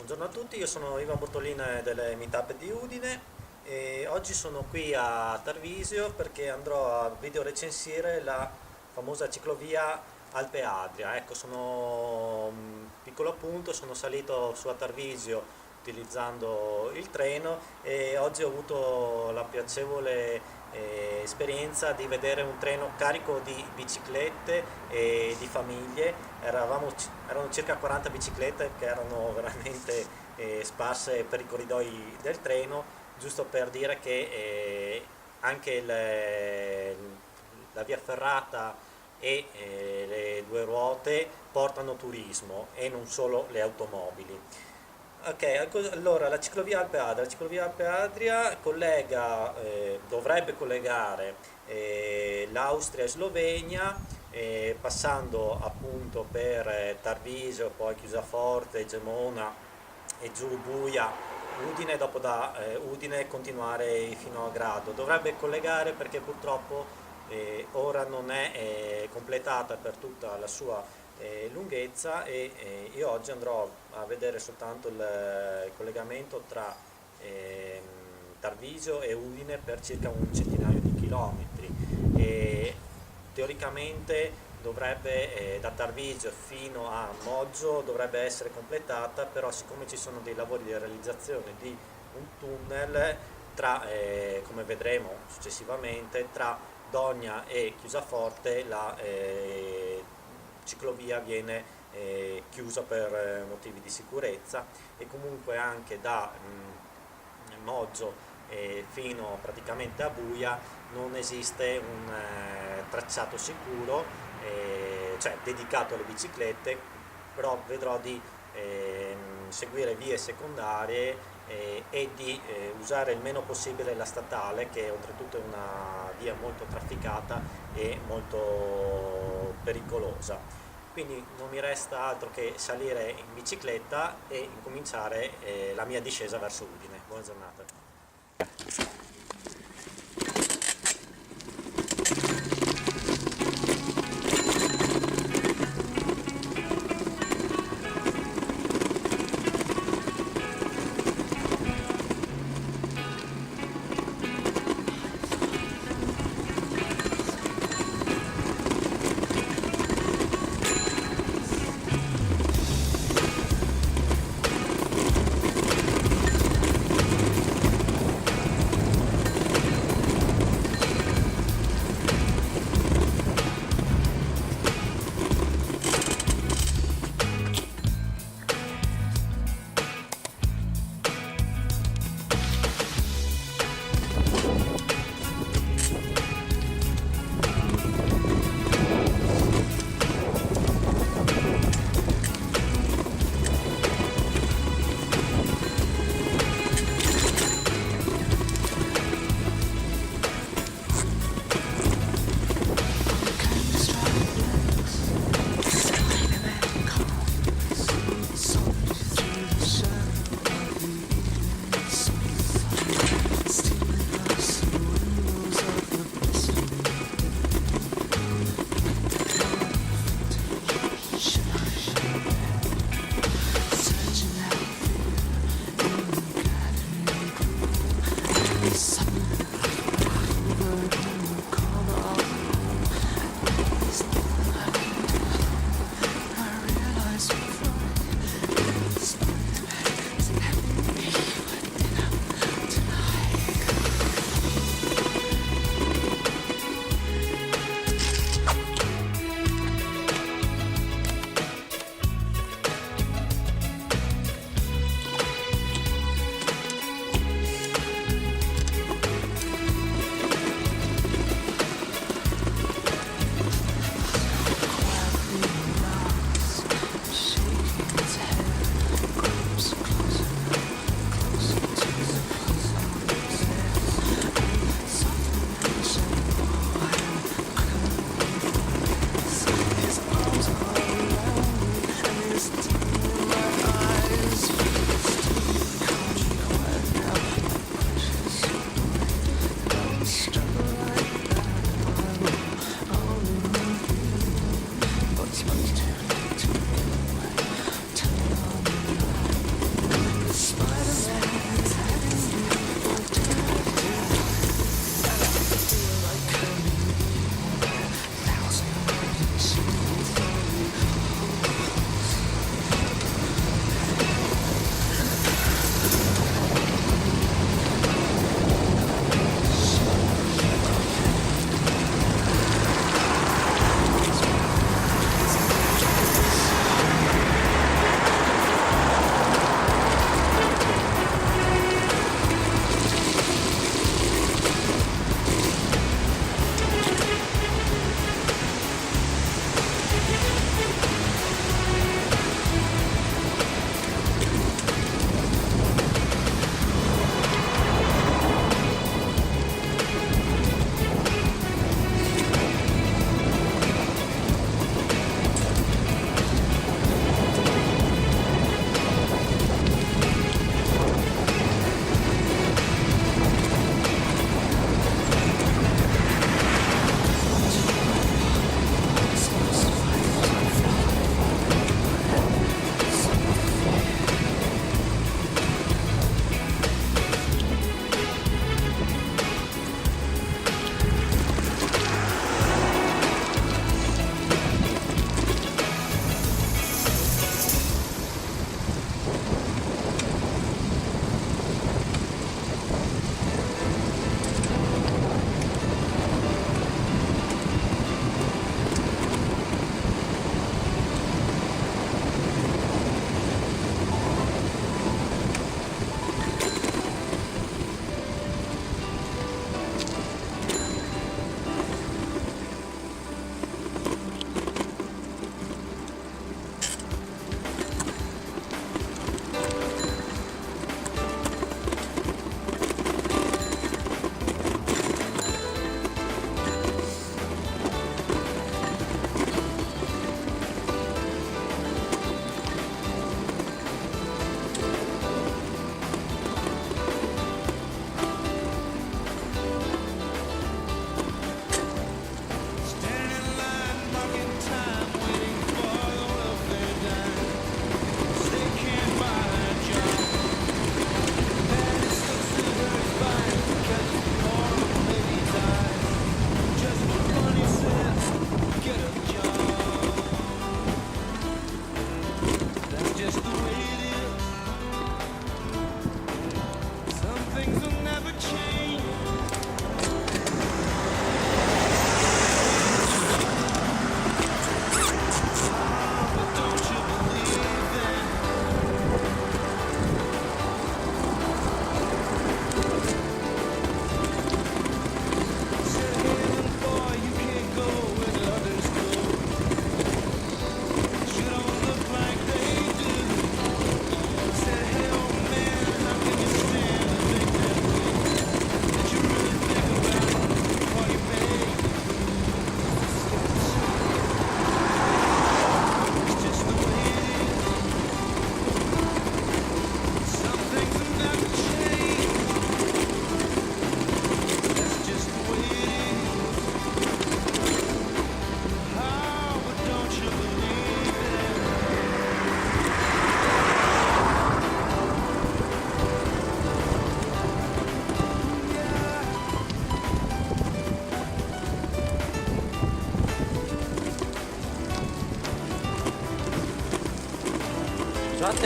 Buongiorno a tutti, io sono Ivan Bortolin delle Meetup di Udine e oggi sono qui a Tarvisio perché andrò a videorecensire la famosa ciclovia Alpe Adria. Ecco, un piccolo appunto, sono salito su a Tarvisio utilizzando il treno e oggi ho avuto la piacevole esperienza di vedere un treno carico di biciclette e di famiglie. Erano circa 40 biciclette che erano veramente sparse per i corridoi del treno, giusto per dire che anche la via ferrata e le due ruote portano turismo e non solo le automobili. Ok, allora la ciclovia Alpe Adria dovrebbe collegare l'Austria e Slovenia, passando appunto per Tarvisio, poi Chiusaforte, Gemona e giù Buia, Udine, dopo da Udine continuare fino a Grado. Dovrebbe collegare perché purtroppo ora non è completata per tutta la sua lunghezza io oggi andrò a vedere soltanto il collegamento tra ehm, Tarvisio e Udine per circa un centinaio di chilometri. E teoricamente da Tarvisio fino a Moggio dovrebbe essere completata, però siccome ci sono dei lavori di realizzazione di un tunnel come vedremo successivamente, tra Dogna e Chiusaforte la ciclovia viene chiusa per motivi di sicurezza e comunque anche da Moggio fino praticamente a Buia non esiste un tracciato sicuro, cioè dedicato alle biciclette, però vedrò di seguire vie secondarie e di usare il meno possibile la statale, che oltretutto è una via molto trafficata e molto pericolosa. Quindi non mi resta altro che salire in bicicletta e incominciare la mia discesa verso Udine. Buona giornata.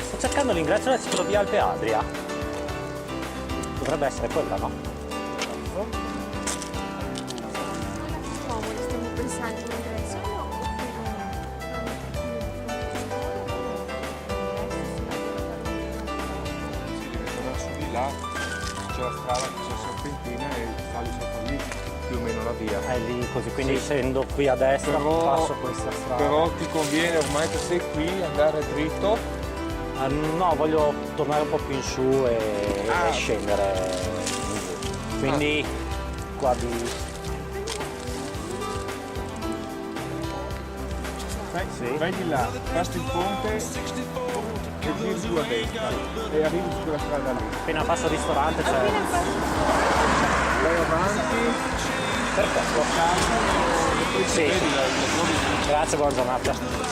sto cercando l'ingresso della ciclovia Alpe Adria. Dovrebbe essere quella, no? Stiamo pensando all'ingresso. Verso di là c'è la strada che c'è serpentina e sali sotto lì, più o meno la via. È lì così, quindi Sì. scendo qui a destra, Però- passo questa strada. Però ti conviene, ormai che sei qui, andare dritto. No, voglio tornare un po' più in su e Ah. scendere in giù. Quindi qua di... Vai di là, passi il ponte e giri giù a destra e arrivi su quella strada lì. Appena passo al ristorante c'è... Vai avanti, Perfetto. calmo e poi Sì. vedi la trovi. Grazie, buona giornata.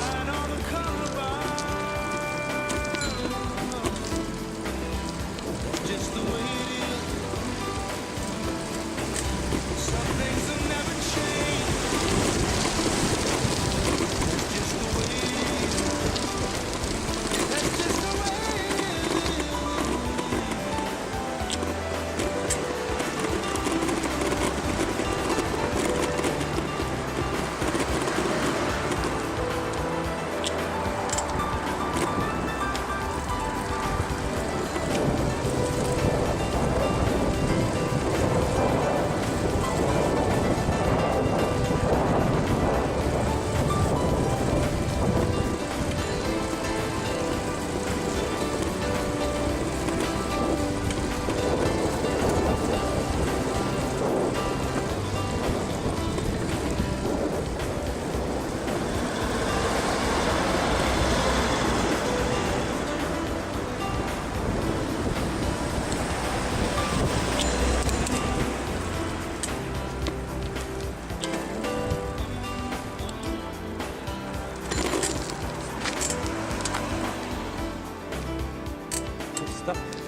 Questa.